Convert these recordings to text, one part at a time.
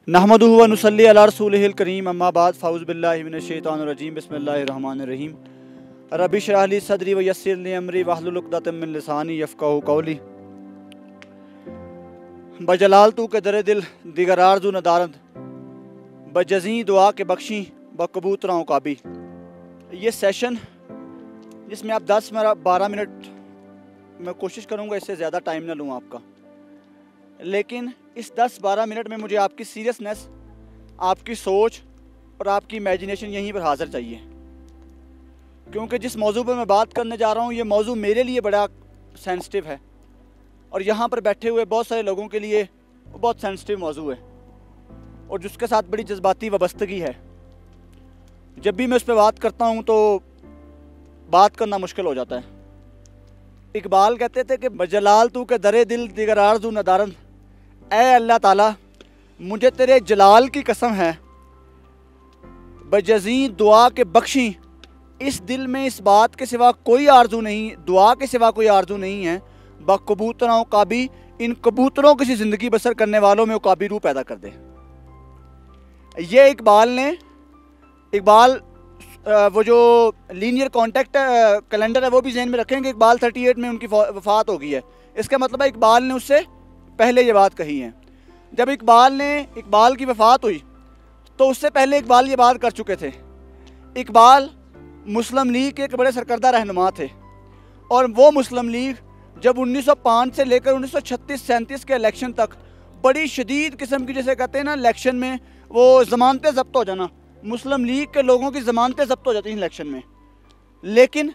नहमदुहु व नुसल्ली अला रसूलिहिल करीम अम्मा बाद फ़ाउज़ु बिल्लाहि मिनश शैतानिर रजीम बिस्मिल्लाहिर रहमानिर रहीम रब्बि इश्रह ली सदरी व यस्सिर ली अमरी वहलुल उक़दतम मिन लिसानी यफ़क़हू क़ौली। बजलाल तू के दरे दिल दिगर आरज़ू नदारद बजज़ी दुआ के बख्शी बकबूतराओं का भी। ये सेशन जिसमें आप 10-12 मिनट मैं कोशिश करूँगा इससे ज़्यादा टाइम ना लूँ आपका, लेकिन इस 10-12 मिनट में मुझे आपकी सीरियसनेस, आपकी सोच और आपकी इमेजिनेशन यहीं पर हाज़िर चाहिए, क्योंकि जिस मौजू पर मैं बात करने जा रहा हूँ ये मौजू मेरे लिए बड़ा सेंसिटिव है और यहाँ पर बैठे हुए बहुत सारे लोगों के लिए वो बहुत सेंसिटिव मौजू है और जिसके साथ बड़ी जज्बाती वाबस्तगी है। जब भी मैं उस पर बात करता हूँ तो बात करना मुश्किल हो जाता है। इकबाल कहते थे कि बजलाल तू के दरे दिल दिगर आरज़ू नदारद, ऐ अल्लाह ताला मुझे तेरे जलाल की कसम है, बजज़ी दुआ के बख्शी इस दिल में इस बात के सिवा कोई आरजू नहीं, दुआ के सिवा कोई आरजू नहीं है, बकबूतरों का भी, इन कबूतरों की ज़िंदगी बसर करने वालों में वो काबी रूह पैदा कर दे। ये इकबाल वो जो लीनियर कॉन्टेक्ट कैलेंडर है वो भी जहन में रखेंगे। इकबाल 38 में उनकी वफ़ात हो गई है, इसका मतलब है इकबाल ने उससे पहले ये बात कही है। जब इकबाल की वफ़ात हुई तो उससे पहले इकबाल ये बात कर चुके थे। इकबाल मुस्लिम लीग के एक बड़े सरकर्दा रहनुमा थे और वो मुस्लिम लीग जब 1905 से लेकर 1936-37 के इलेक्शन तक बड़ी शदीद किस्म की, जैसे कहते हैं ना इलेक्शन में वो ज़मानतें ज़ब्त हो जाना, मुस्लिम लीग के लोगों की ज़मानतें ज़ब्त हो जाती हैं इलेक्शन में। लेकिन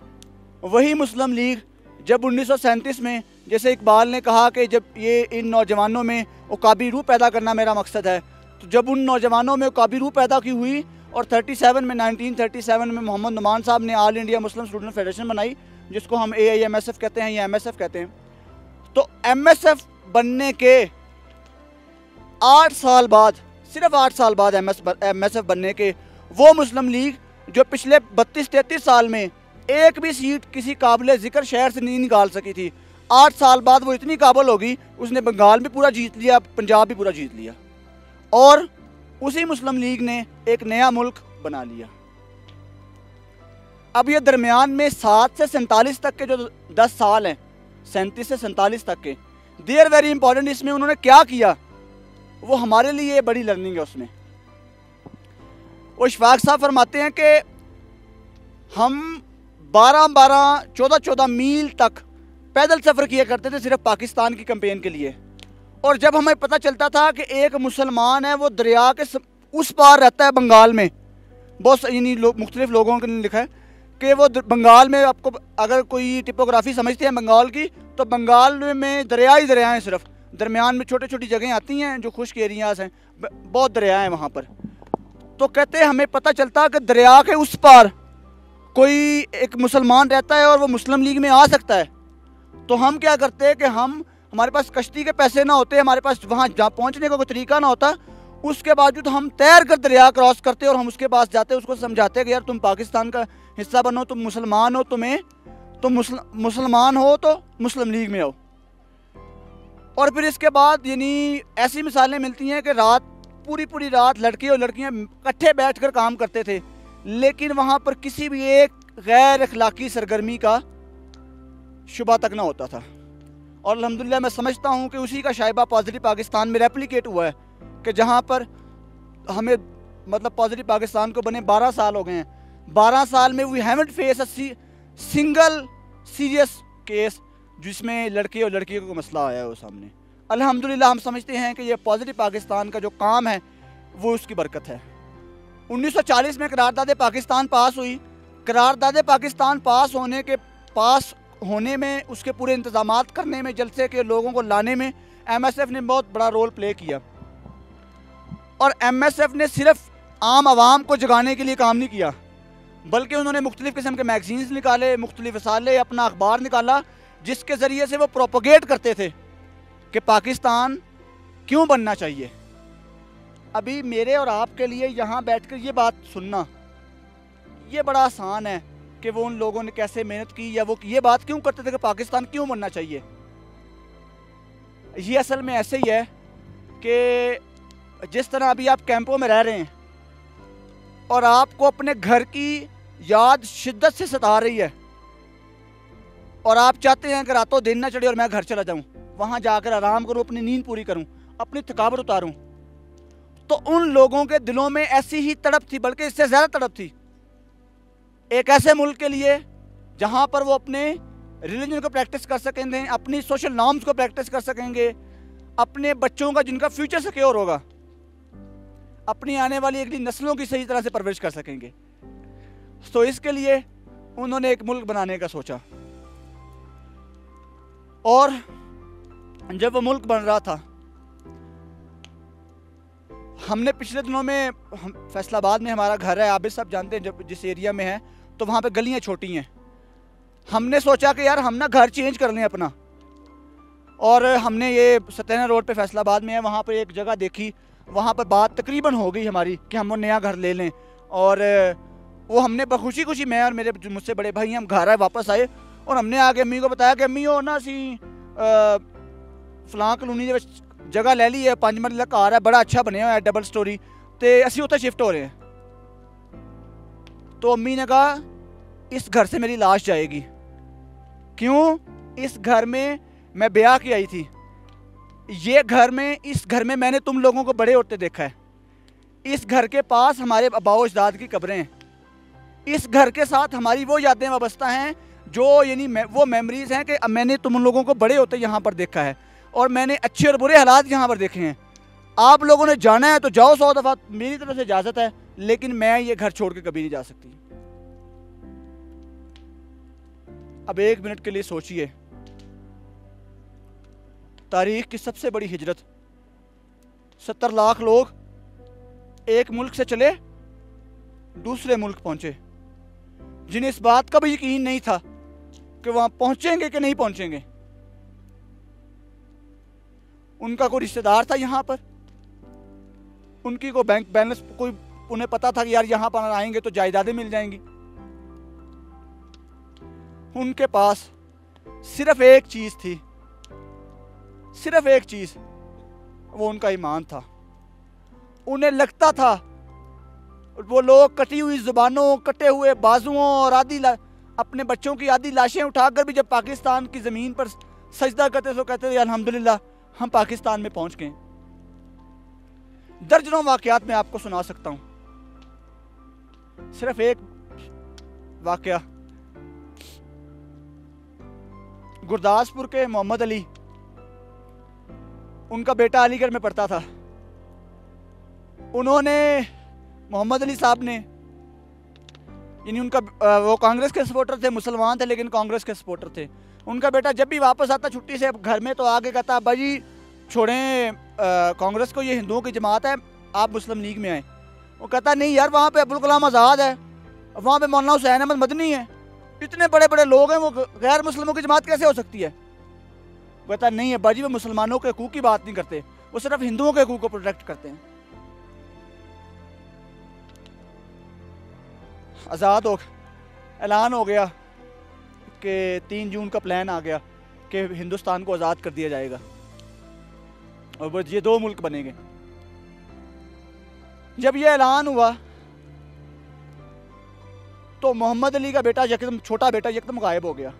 वही मुस्लिम लीग जब 1937 में, जैसे इकबाल ने कहा कि जब ये इन नौजवानों में उकाबी रूह पैदा करना मेरा मकसद है, तो जब उन नौजवानों में उकाबी रूह पैदा की हुई और 1937 में मोहम्मद नुमान साहब ने all India Muslim student federation बनाई, जिसको हम AIMSF कहते हैं या MSF कहते हैं। तो MSF बनने के 8 साल बाद, सिर्फ 8 साल बाद MSF बनने के, वो मुस्लिम लीग जो पिछले 32-33 साल में एक भी सीट किसी काबिल ज़िक्र शहर से नहीं निकाल सकी थी, 8 साल बाद वो इतनी काबिल होगी, उसने बंगाल भी पूरा जीत लिया, पंजाब भी पूरा जीत लिया और उसी मुस्लिम लीग ने एक नया मुल्क बना लिया। अब ये दरमियान में 7 से 47 तक के जो 10 साल हैं, 37 से 47 तक के, दे आर वेरी इंपॉर्टेंट। इसमें उन्होंने क्या किया वो हमारे लिए बड़ी लर्निंग है। उसमें वो इशफाक साहब फरमाते हैं कि हम 12-12, 14-14 मील तक पैदल सफ़र किया करते थे सिर्फ पाकिस्तान की कैंपेन के लिए, और जब हमें पता चलता था कि एक मुसलमान है वो दरिया के उस पार रहता है बंगाल में, बहुत यानी मुख्तलिफ लोगों ने लिखा है कि वो बंगाल में, आपको अगर कोई टिपोग्राफी समझते हैं बंगाल की, तो बंगाल में दरिया ही दरिया हैं, सिर्फ दरमियान में छोटी छोटी जगहें आती हैं जो खुश्क एरियाज हैं, बहुत दरिया हैं वहाँ पर। तो कहते हैं हमें पता चलता कि दरिया के उस पार कोई एक मुसलमान रहता है और वो मुस्लिम लीग में आ सकता है। तो हम क्या करते हैं कि हमारे पास कश्ती के पैसे ना होते, हमारे पास वहाँ पहुँचने का कोई तरीका ना होता, उसके बावजूद हम तैर कर दरिया क्रॉस करते और हम उसके पास जाते, उसको समझाते कि यार तुम पाकिस्तान का हिस्सा बनो, तुम मुसलमान हो, तुम मुसलमान हो तो मुस्लिम लीग में आओ। और फिर इसके बाद यानी ऐसी मिसालें मिलती हैं कि पूरी रात लड़के और लड़कियां इकट्ठे बैठकर काम करते थे, लेकिन वहाँ पर किसी भी एक गैर अखलाकी सरगर्मी का शुबा तक ना होता था। और अल्हम्दुलिल्लाह मैं समझता हूँ कि उसी का शायबा पॉजिटिव पाकिस्तान में रेप्लिकेट हुआ है कि जहाँ पर हमें मतलब पॉजिटिव पाकिस्तान को बने 12 साल हो गए हैं, 12 साल में we haven't face a single serious case जिसमें लड़के और लड़कियों को मसला आया है वो सामने। अल्हम्दुलिल्लाह हम समझते हैं कि ये पॉजिटिव पाकिस्तान का जो काम है वो उसकी बरकत है। 1940 में करारदाद पाकिस्तान पास हुई। करारदाद पाकिस्तान पास होने में, उसके पूरे इंतजामात करने में, जलसे के लोगों को लाने में MSF ने बहुत बड़ा रोल प्ले किया। और MSF ने सिर्फ आम आवाम को जगाने के लिए काम नहीं किया, बल्कि उन्होंने मुख्तलिफ़ किस्म के मैगजीन्स निकाले, मुख्तलिफ रसाले, अपना अखबार निकाला, जिसके ज़रिए से वो प्रोपोगेट करते थे कि पाकिस्तान क्यों बनना चाहिए। अभी मेरे और आपके लिए यहाँ बैठकर ये बात सुनना ये बड़ा आसान है कि वो उन लोगों ने कैसे मेहनत की या वो ये बात क्यों करते थे कि पाकिस्तान क्यों बनना चाहिए। ये असल में ऐसे ही है कि जिस तरह अभी आप कैंपों में रह रहे हैं और आपको अपने घर की याद शिद्दत से सता रही है और आप चाहते हैं कि रातों दिन ना चढ़े और मैं घर चला जाऊं, वहां जाकर आराम करूं, अपनी नींद पूरी करूं, अपनी थकावट उतारूं, तो उन लोगों के दिलों में ऐसी ही तड़प थी, बल्कि इससे ज़्यादा तड़प थी, एक ऐसे मुल्क के लिए जहां पर वो अपने रिलीजन को प्रैक्टिस कर सकेंगे, अपनी सोशल नॉर्म्स को प्रैक्टिस कर सकेंगे, अपने बच्चों का जिनका फ्यूचर सिक्योर होगा, अपनी आने वाली अगली नस्लों की सही तरह से परवरिश कर सकेंगे। तो इसके लिए उन्होंने एक मुल्क बनाने का सोचा। और जब वो मुल्क बन रहा था, हमने पिछले दिनों में, फैसलाबाद में हमारा घर है, आप भी सब जानते हैं, जब जिस एरिया में है तो वहाँ पे गलियाँ छोटी हैं। हमने सोचा कि यार हम ना घर चेंज कर लें अपना, और हमने ये सत्यना रोड पे फैसलाबाद में है, वहाँ पर एक जगह देखी, वहाँ पर बात तकरीबन हो गई हमारी कि हम वो नया घर ले लें। और वो हमने बखुशी खुशी, मैं और मेरे मुझसे बड़े भाई, हम घर आए, वापस आए और हमने आगे अम्मी को बताया कि अम्मी हो ना सी फलां कलोनी जगह ले ली है, 5 मंजिला घर है, बड़ा अच्छा बनया हुआ है, डबल स्टोरी, तो असी उत्थे शिफ्ट हो रहे हैं। तो अम्मी ने कहा इस घर से मेरी लाश जाएगी। क्यों? इस घर में मैं ब्याह की आई थी, ये घर में, इस घर में मैंने तुम लोगों को बड़े होते देखा है, इस घर के पास हमारे अबाओ अजदाद की कब्रें हैं, इस घर के साथ हमारी वो यादें वाबस्ता हैं जो यानी वो मेमोरीज हैं कि मैंने तुम लोगों को बड़े होते यहाँ पर देखा है और मैंने अच्छे और बुरे हालात यहाँ पर देखे हैं। आप लोगों ने जाना है तो जाओ 100 दफ़ा, मेरी तरफ से इजाज़त है, लेकिन मैं ये घर छोड़ के कभी नहीं जा सकती। अब 1 मिनट के लिए सोचिए, तारीख की सबसे बड़ी हिजरत, 70 लाख लोग एक मुल्क से चले दूसरे मुल्क पहुंचे, जिन्हें इस बात का भी यकीन नहीं था कि वहां पहुंचेंगे कि नहीं पहुंचेंगे। उनका कोई रिश्तेदार था यहाँ पर, उनकी कोई बैंक बैलेंस, कोई उन्हें पता था कि यार यहाँ पर आएंगे तो जायदादें मिल जाएंगी। उनके पास सिर्फ एक चीज थी, सिर्फ एक चीज, वो उनका ईमान था। उन्हें लगता था वो लोग कटी हुई जुबानों, कटे हुए बाजुओं और अपने बच्चों की आधी लाशें उठाकर भी जब पाकिस्तान की ज़मीन पर सजदा करते तो कहते थे अल्हम्दुलिल्लाह हम पाकिस्तान में पहुंच गए। दर्जनों वाकयात मैं आपको सुना सकता हूं, सिर्फ एक वाकया, गुरदासपुर के मोहम्मद अली, उनका बेटा अलीगढ़ में पढ़ता था। उन्होंने, मोहम्मद अली साहब ने, यानी उनका वो कांग्रेस के सपोर्टर थे, मुसलमान थे लेकिन कांग्रेस के सपोर्टर थे। उनका बेटा जब भी वापस आता छुट्टी से घर में तो आगे कहता अब्बा जी छोड़ें कांग्रेस को, ये हिंदुओं की जमात है, आप मुस्लिम लीग में आए। वो कहता नहीं यार वहाँ पे अब्दुल कलाम आज़ाद है, वहाँ पे मौलाना हुसैन अहमद मदनी है, इतने बड़े बड़े लोग हैं, वो गैर मुस्लिमों की जमात कैसे हो सकती है? वो कहता नहीं अब्बा जी वो मुसलमानों के हकूक़ की बात नहीं करते, वो सिर्फ हिंदुओं के हकूक़ को प्रोटेक्ट करते हैं। आज़ाद हो, ऐलान हो गया कि 3 जून का प्लान आ गया कि हिंदुस्तान को आज़ाद कर दिया जाएगा और वो ये 2 मुल्क बनेंगे। जब ये ऐलान हुआ तो मोहम्मद अली का बेटा यकदम, छोटा बेटा यकदम गायब हो गया।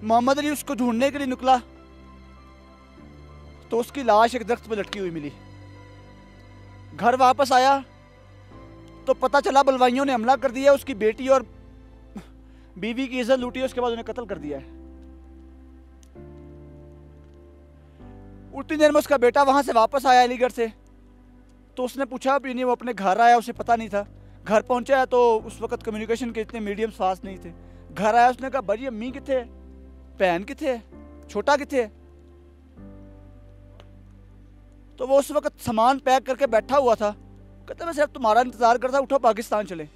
मोहम्मद अली उसको ढूंढने के लिए निकला तो उसकी लाश एक दरख्त पर लटकी हुई मिली। घर वापस आया तो पता चला बलवाइयों ने हमला कर दिया, उसकी बेटी और बीवी की इज्जत लूटी, उसके बाद उन्हें कत्ल कर दिया है। उतनी देर में उसका बेटा वहां से वापस आया अलीगढ़ से, तो उसने पूछा भी नहीं, वो अपने घर आया, उसे पता नहीं था। घर पहुंचा है तो उस वक्त कम्युनिकेशन के इतने मीडियम फास्ट नहीं थे। घर आया, उसने कहा भाजी अम्मी किथे है, भैन किथे है, छोटा किथे है? तो वो उस वक्त सामान पैक करके बैठा हुआ था, कहता मैं सिर्फ तुम्हारा इंतजार करता, उठो पाकिस्तान चले।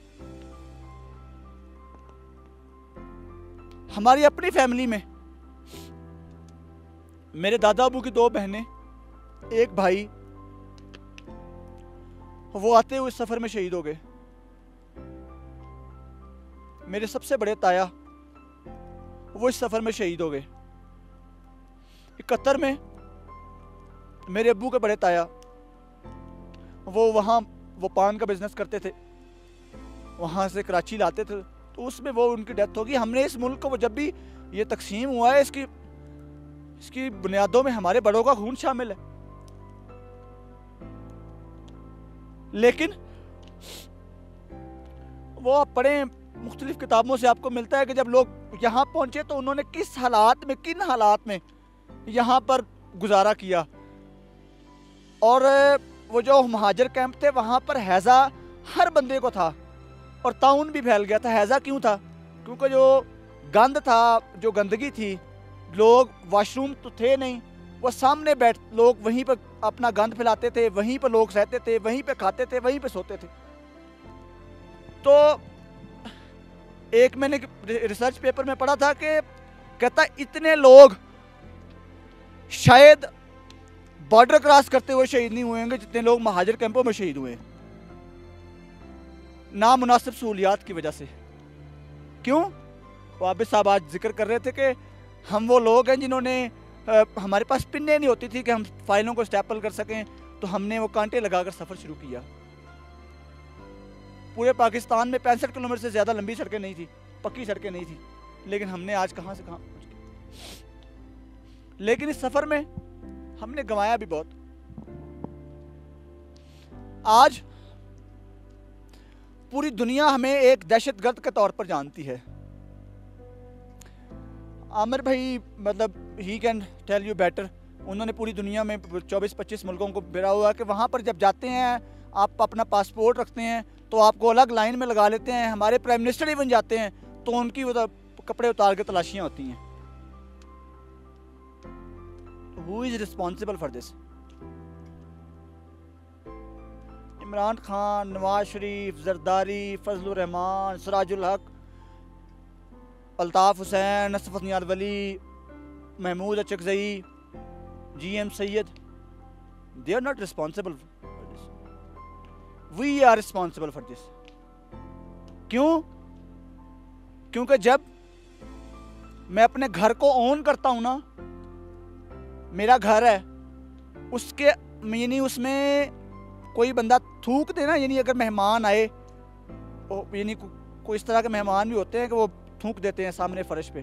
हमारी अपनी फैमिली में मेरे दादा अबू की 2 बहनें, एक भाई, वो आते हुए सफर में शहीद हो गए। मेरे सबसे बड़े ताया वो इस सफर में शहीद हो गए। 71 में मेरे अब्बू के बड़े ताया वो पान का बिजनेस करते थे, वहाँ से कराची लाते थे, तो उसमें वो उनकी डेथ होगी। हमने इस मुल्क को जब भी ये तकसीम हुआ है, इसकी बुनियादों में हमारे बड़ों का खून शामिल है। लेकिन वो आप पढ़ें, मुख्तलिफ किताबों से आपको मिलता है कि जब लोग यहाँ पहुंचे तो उन्होंने किस हालात में, किन हालात में यहाँ पर गुजारा किया। और वो जो महाजर कैंप थे वहाँ पर हैज़ा हर बंदे को था और ताउन भी फैल गया था। हैज़ा क्यों था? क्योंकि जो गंद था, जो गंदगी थी, लोग वॉशरूम तो थे नहीं, वो सामने लोग वहीं पर अपना गंद फैलाते थे, वहीं पर लोग सहते थे, वहीं पर खाते थे, वहीं पर सोते थे। तो एक मैंने रिसर्च पेपर में पढ़ा था कि कहता इतने लोग शायद बॉर्डर क्रॉस करते हुए शहीद नहीं हुए होंगे जितने लोग महाजर कैंपों में शहीद हुए, नामुनासिब सहूलियात की वजह से। क्यों? वाबिद साहब आज जिक्र कर रहे थे कि हम वो लोग हैं जिन्होंने, हमारे पास पिन्ने नहीं होती थी कि हम फाइलों को स्टैपल कर सकें, तो हमने वो कांटे लगाकर सफ़र शुरू किया। पूरे पाकिस्तान में 65 किलोमीटर से ज़्यादा लंबी सड़कें नहीं थी, पक्की सड़कें नहीं थी, लेकिन हमने आज कहाँ से कहाँ पहुँच गए। लेकिन इस सफ़र में हमने गंवाया भी बहुत। आज पूरी दुनिया हमें एक दहशतगर्द के तौर पर जानती है। आमिर भाई मतलब he can tell you better, उन्होंने पूरी दुनिया में 24-25 मुल्कों को फिरा हुआ कि वहाँ पर जब जाते हैं आप अपना पासपोर्ट रखते हैं तो आपको अलग लाइन में लगा लेते हैं। हमारे प्राइम मिनिस्टर इवन जाते हैं तो उनकी वो कपड़े उतार के तलाशियाँ होती हैं। Who is responsible for this? Imran Khan, Nawaz Sharif, Zardari, Fazlur Rehman, Sirajul Haq, Altaf Hussain, Nusrat Niyaz Wali, Mahmood Achakzai, GM Syed, they are not responsible for this. We are responsible for this. क्यों? क्योंकि जब मैं अपने घर को ओन करता हूँ ना, मेरा घर है, उसके यानी उसमें कोई बंदा थूक दे ना, यानी अगर मेहमान आए, यानी कोई इस तरह के मेहमान भी होते हैं कि वो थूक देते हैं सामने फर्श पे,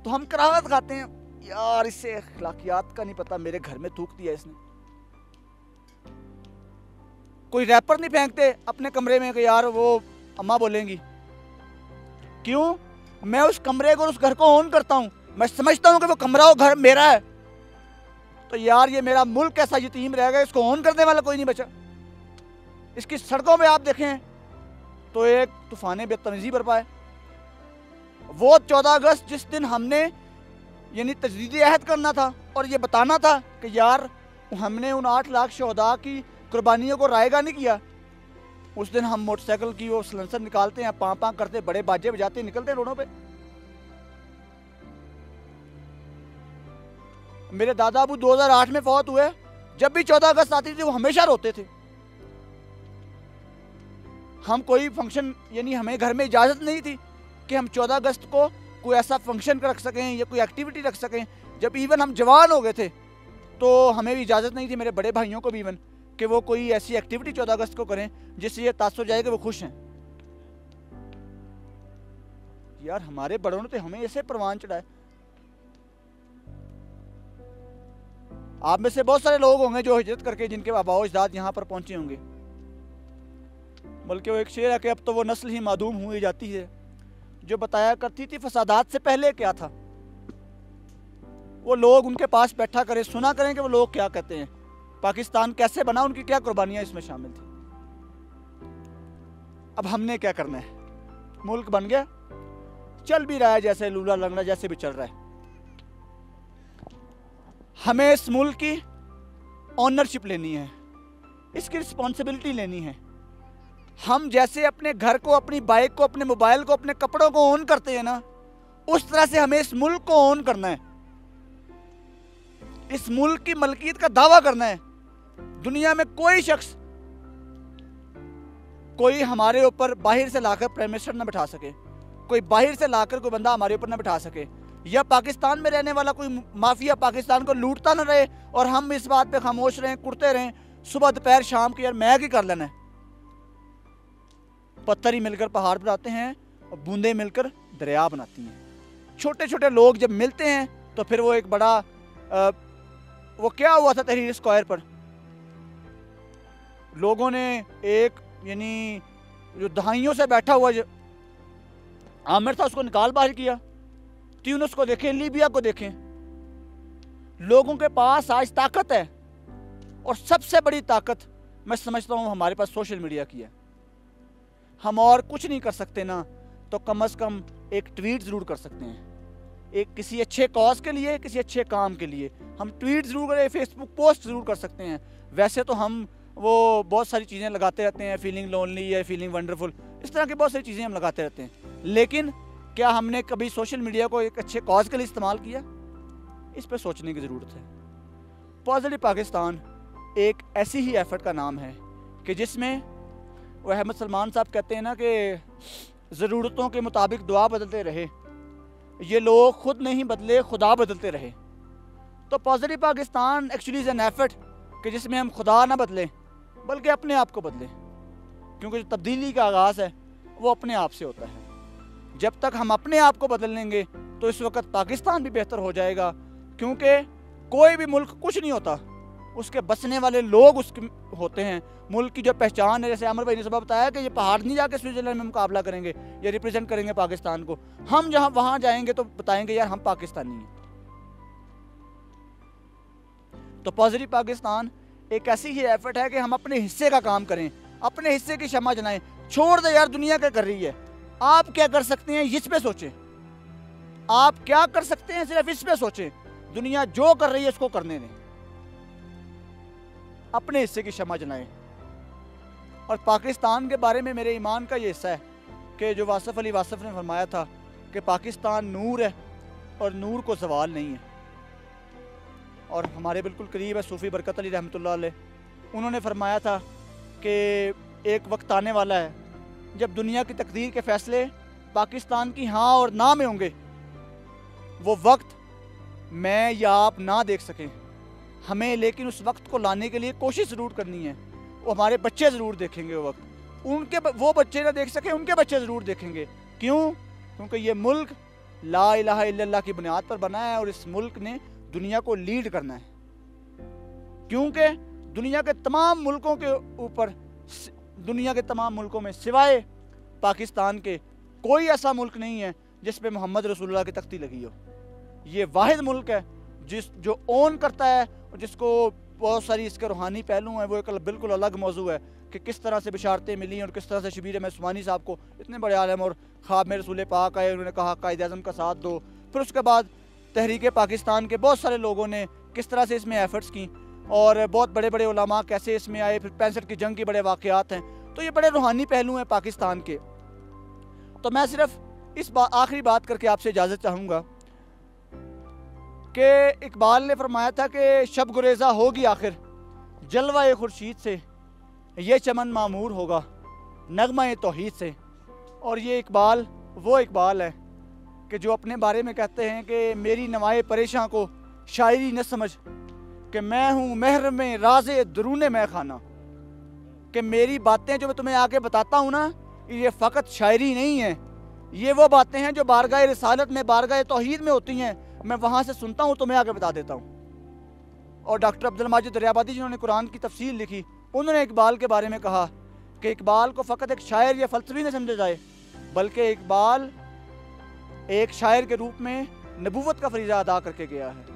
तो हम कराहत खाते हैं, यार इससे अखलाकियात का नहीं पता, मेरे घर में थूक दिया इसने। कोई रैपर नहीं फेंकते अपने कमरे में कि यार वो अम्मा बोलेंगी। क्यों? मैं उस कमरे को, उस घर को ओन करता हूँ, मैं समझता हूँ कि वो कमरा, वो घर मेरा है, तो यार ये मेरा मुल्क ऐसा यतीम रह गया, इसको ओन करने वाला कोई नहीं बचा। इसकी सड़कों में आप देखें तो एक तूफान बेतमीज़ी बरपा है। वो 14 अगस्त जिस दिन हमने यानी तजदीद अहद करना था और ये बताना था कि यार हमने उन 8 लाख शहदा की कुर्बानियों को रायगा नहीं किया, उस दिन हम मोटरसाइकिल की वो सलेंसर निकालते हैं, पाँ पाँ करते, बड़े बाजे बजाते निकलते हैं रोडों पे। मेरे दादा अबू 2008 में फौत हुए, जब भी 14 अगस्त आती थी वो हमेशा रोते थे। हम कोई फंक्शन, यानी हमें घर में इजाज़त नहीं थी कि हम 14 अगस्त को कोई ऐसा फंक्शन रख सकें या कोई एक्टिविटी रख सकें। जब इवन हम जवान हो गए थे तो हमें भी इजाज़त नहीं थी, मेरे बड़े भाइयों को भी इवन, कि वो कोई ऐसी एक्टिविटी 14 अगस्त को करें जिससे ये तासुर जाए कि वो खुश हैं। यार हमारे बड़ों ने तो हमें ऐसे परवान चढ़ाए। आप में से बहुत सारे लोग होंगे जो हिजरत करके जिनके आबाओ अजदाद यहाँ पर पहुंचे होंगे, बल्कि वो एक शेर है कि अब तो वो नस्ल ही मादूम हुई जाती है जो बताया करती थी फसादात से पहले क्या था। वो लोग उनके पास बैठा करें, सुना करें कि वो लोग क्या कहते हैं, पाकिस्तान कैसे बना, उनकी क्या कुर्बानियां इसमें शामिल थी। अब हमने क्या करना है? मुल्क बन गया, चल भी रहा है जैसे लूला लंगड़ा जैसे भी चल रहा है। हमें इस मुल्क की ऑनरशिप लेनी है, इसकी रिस्पॉन्सिबिलिटी लेनी है। हम जैसे अपने घर को, अपनी बाइक को, अपने मोबाइल को, अपने कपड़ों को ओन करते हैं ना, उस तरह से हमें इस मुल्क को ओन करना है, इस मुल्क की मलकियत का दावा करना है। दुनिया में कोई शख्स, कोई हमारे ऊपर बाहर से लाकर प्राइम मिनिस्टर ना बिठा सके, कोई बाहर से लाकर कोई बंदा हमारे ऊपर ना बिठा सके। या पाकिस्तान में रहने वाला कोई माफिया पाकिस्तान को लूटता ना रहे और हम इस बात पे खामोश रहें, कुड़ते रहें सुबह दोपहर शाम की, यार मैं क्या कर लेना है। पत्थर ही मिलकर पहाड़ बनाते हैं और बूंदें मिलकर दरिया बनाती हैं। छोटे छोटे लोग जब मिलते हैं तो फिर वो एक बड़ा वो क्या हुआ था तहरीर स्क्वायर पर, लोगों ने एक यानी जो दहाइयों से बैठा हुआ जो आमिर था उसको निकाल बाहर किया। ट्यूनिस को देखें, लीबिया को देखें, लोगों के पास आज ताकत है और सबसे बड़ी ताकत मैं समझता हूँ हमारे पास सोशल मीडिया की है। हम और कुछ नहीं कर सकते ना तो कम से कम एक ट्वीट ज़रूर कर सकते हैं, एक किसी अच्छे कॉज के लिए, किसी अच्छे काम के लिए हम ट्वीट ज़रूर करें, फेसबुक पोस्ट ज़रूर कर सकते हैं। वैसे तो हम वो बहुत सारी चीज़ें लगाते रहते हैं, फीलिंग लोनली या फीलिंग वंडरफुल, इस तरह की बहुत सारी चीज़ें हम लगाते रहते हैं, लेकिन क्या हमने कभी सोशल मीडिया को एक अच्छे कॉज के लिए इस्तेमाल किया? इस पर सोचने की ज़रूरत है। पॉजिटिव पाकिस्तान एक ऐसी ही एफर्ट का नाम है कि जिसमें वो अहमद सलमान साहब कहते हैं ना कि ज़रूरतों के मुताबिक दुआ बदलते रहे, ये लोग खुद नहीं बदले, खुदा बदलते रहे। तो positive Pakistan actually is an effort कि जिसमें हम खुदा ना बदलें बल्कि अपने आप को बदलें, क्योंकि जो तब्दीली का आगाज़ है वो अपने आप से होता है। जब तक हम अपने आप को बदल लेंगे तो इस वक्त पाकिस्तान भी बेहतर हो जाएगा, क्योंकि कोई भी मुल्क कुछ नहीं होता, उसके बसने वाले लोग उसके होते हैं। मुल्क की जो पहचान है, जैसे आमिर भाई ने सुबह बताया कि ये पहाड़ नहीं जाके स्विट्जरलैंड में मुकाबला करेंगे या रिप्रेजेंट करेंगे पाकिस्तान को, हम जहाँ वहाँ जाएंगे तो बताएंगे यार हम पाकिस्तानी हैं। तो पॉजिटिव पाकिस्तान एक ऐसी ही एफर्ट है कि हम अपने हिस्से का काम करें, अपने हिस्से की शम्मा जलाएं। छोड़ दे यार दुनिया क्या कर रही है, आप क्या कर सकते हैं इस पे सोचें। आप क्या कर सकते हैं सिर्फ इस पे सोचें। दुनिया जो कर रही है उसको करने दें, अपने हिस्से की शम्मा जलाएं। और पाकिस्तान के बारे में मेरे ईमान का ये हिस्सा है कि जो वासिफ अली वासिफ ने फरमाया था कि पाकिस्तान नूर है और नूर को ज़वाल नहीं है। और हमारे बिल्कुल करीब है सूफ़ी बरकत अली रहमतुल्लाह अलैह, उन्होंने फरमाया था कि एक वक्त आने वाला है जब दुनिया की तकदीर के फ़ैसले पाकिस्तान की हाँ और ना में होंगे। वो वक्त मैं या आप ना देख सकें हमें, लेकिन उस वक्त को लाने के लिए कोशिश ज़रूर करनी है। वो हमारे बच्चे ज़रूर देखेंगे वो वक्त, उनके वो बच्चे ना देख सके उनके बच्चे ज़रूर देखेंगे। क्यों? क्योंकि ये मुल्क ला इलाहा इल्लल्लाह की बुनियाद पर बना है और इस मुल्क ने दुनिया को लीड करना है। क्योंकि दुनिया के तमाम मुल्कों के ऊपर, दुनिया के तमाम मुल्कों में सिवाय पाकिस्तान के कोई ऐसा मुल्क नहीं है जिस पे मोहम्मद रसूलुल्लाह की तख्ती लगी हो। ये वाहिद मुल्क है जो ओन करता है और जिसको बहुत सारी इसके रूहानी पहलू हैं। वो एक बिल्कुल अलग मौजू है कि किस तरह से बिशारतें मिली और किस तरह से शबीर अहमद उस्मानी साहब को, इतने बड़े आलम और ख्वाब में रसूल पाक आए, उन्होंने कहा कायद आज़म का साथ दो। फिर उसके बाद तहरीक पाकिस्तान के बहुत सारे लोगों ने किस तरह से इसमें एफर्ट्स की और बहुत बड़े बड़े उलमा कैसे इसमें आए। फिर 65 की जंग के बड़े वाक़यात हैं। तो ये बड़े रूहानी पहलू हैं पाकिस्तान के। तो मैं सिर्फ इस आखिरी बात करके आपसे इजाज़त चाहूँगा कि इकबाल ने फरमाया था कि शब गुरेज़ा होगी आखिर जलवा खुर्शीद से, ये चमन मामूर होगा नगमा तौहीद से। और ये इकबाल वो इकबाल है कि जो अपने बारे में कहते हैं कि मेरी नवाए परेशान को शायरी न समझ कि मैं हूँ महर में राज़े दरूने मैं खाना, कि मेरी बातें जो मैं तुम्हें आके बताता हूँ ना, ये फ़कत शायरी नहीं है, ये वो बातें हैं जो बारगाह रिसालत में, बारगाह तौहीद में होती हैं। मैं वहाँ से सुनता हूँ, तुम्हें आगे बता देता हूँ। और डॉक्टर अब्दुल माजिद दरियाबादी जिन्होंने कुरान की तफसीर लिखी, उन्होंने इकबाल के बारे में कहा कि इकबाल को फ़कत एक शायर या फ़लसफ़ी न समझा जाए, बल्कि इकबाल एक शायर के रूप में नबूवत का फरीज़ा अदा करके गया है।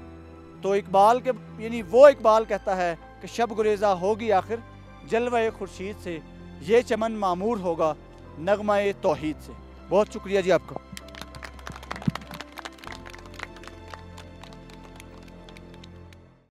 तो इकबाल के यानी वो इकबाल कहता है कि शब गुरेज़ा होगी आखिर जलवा खुर्शीद से, ये चमन मामूर होगा नगमा तौहीद से। बहुत शुक्रिया जी आपका।